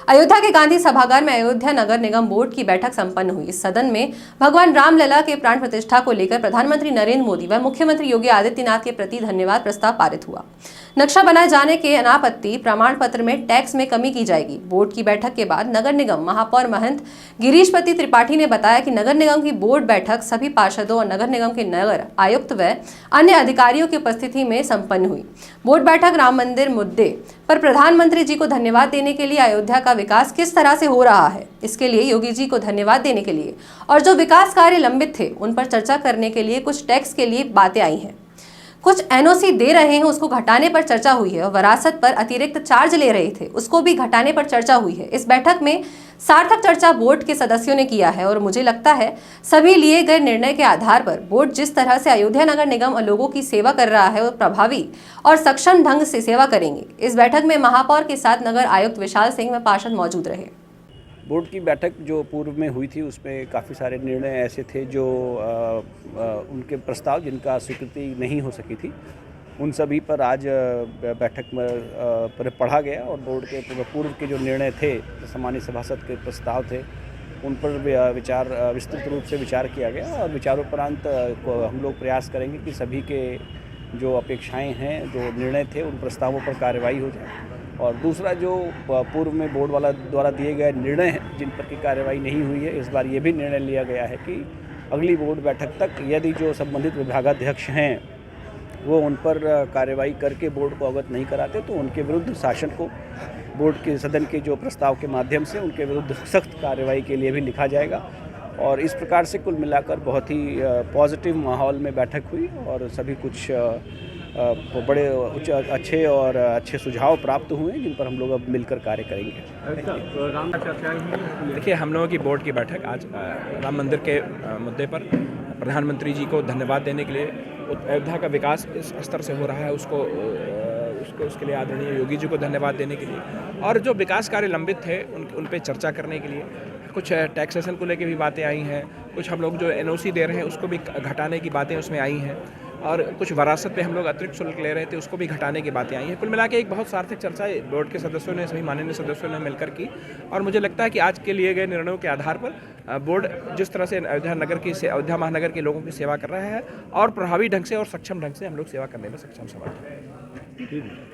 अयोध्या के गांधी सभागार में अयोध्या नगर निगम बोर्ड की बैठक संपन्न हुई। इस सदन में भगवान रामलला के प्राण प्रतिष्ठा को लेकर प्रधानमंत्री नरेंद्र मोदी व मुख्यमंत्री योगी आदित्यनाथ के प्रति धन्यवाद प्रस्ताव पारित हुआ। नक्शा बनाए जाने के अनापत्ति प्रमाण पत्र में टैक्स में कमी की जाएगी। बोर्ड की बैठक के बाद नगर निगम महापौर महंत गिरीशपति त्रिपाठी ने बताया कि नगर निगम की बोर्ड बैठक सभी पार्षदों और नगर निगम के नगर आयुक्त व अन्य अधिकारियों की उपस्थिति में संपन्न हुई। बोर्ड बैठक राम मंदिर मुद्दे पर प्रधानमंत्री जी को धन्यवाद देने के लिए, अयोध्या का विकास किस तरह से हो रहा है इसके लिए योगी जी को धन्यवाद देने के लिए, और जो विकास कार्य लंबित थे उन पर चर्चा करने के लिए कुछ टैक्स के लिए बातें आई हैं। कुछ एनओसी दे रहे हैं उसको घटाने पर चर्चा हुई है और वरासत पर अतिरिक्त चार्ज ले रहे थे उसको भी घटाने पर चर्चा हुई है। इस बैठक में सार्थक चर्चा बोर्ड के सदस्यों ने किया है और मुझे लगता है सभी लिए गए निर्णय के आधार पर बोर्ड जिस तरह से अयोध्या नगर निगम लोगों की सेवा कर रहा है वो प्रभावी और सक्षम ढंग से सेवा करेंगे। इस बैठक में महापौर के साथ नगर आयुक्त विशाल सिंह व पार्षद मौजूद रहे। बोर्ड की बैठक जो पूर्व में हुई थी उसमें काफ़ी सारे निर्णय ऐसे थे जो उनके प्रस्ताव जिनका स्वीकृति नहीं हो सकी थी, उन सभी पर आज बैठक में पर पढ़ा गया और बोर्ड के पूर्व के जो निर्णय थे, सामान्य सभासद के प्रस्ताव थे, उन पर विस्तृत रूप से विचार किया गया और विचारोपरांत हम लोग प्रयास करेंगे कि सभी के जो अपेक्षाएं हैं, जो निर्णय थे, उन प्रस्तावों पर कार्रवाई हो जाए। और दूसरा जो पूर्व में बोर्ड वाला द्वारा दिए गए निर्णय हैं जिन पर की कार्रवाई नहीं हुई है, इस बार ये भी निर्णय लिया गया है कि अगली बोर्ड बैठक तक यदि जो संबंधित विभागाध्यक्ष हैं वो उन पर कार्रवाई करके बोर्ड को अवगत नहीं कराते तो उनके विरुद्ध शासन को बोर्ड के सदन के जो प्रस्ताव के माध्यम से उनके विरुद्ध सख्त कार्रवाई के लिए भी लिखा जाएगा। और इस प्रकार से कुल मिलाकर बहुत ही पॉजिटिव माहौल में बैठक हुई और सभी कुछ बड़े अच्छे सुझाव प्राप्त हुए जिन पर हम लोग अब मिलकर कार्य करेंगे। देखिए, हम लोगों की बोर्ड की बैठक आज राम मंदिर के मुद्दे पर प्रधानमंत्री जी को धन्यवाद देने के लिए, अयोध्या का विकास इस स्तर से हो रहा है उसके लिए आदरणीय योगी जी को धन्यवाद देने के लिए, और जो विकास कार्य लंबित थे उन पे चर्चा करने के लिए, कुछ टैक्सेशन को लेकर भी बातें आई हैं, कुछ हम लोग जो एनओसी दे रहे हैं उसको भी घटाने की बातें उसमें आई हैं, और कुछ वरासत पे हम लोग अतिरिक्त शुल्क ले रहे थे उसको भी घटाने की बातें आई हैं। कुल मिला के एक बहुत सार्थक चर्चा बोर्ड के सदस्यों ने, सभी माननीय सदस्यों ने मिलकर की, और मुझे लगता है कि आज के लिए गए निर्णयों के आधार पर बोर्ड जिस तरह से अयोध्या महानगर के लोगों की सेवा कर रहा है और प्रभावी ढंग से और सक्षम ढंग से हम लोग सेवा करने में सक्षम समर्थ हैं।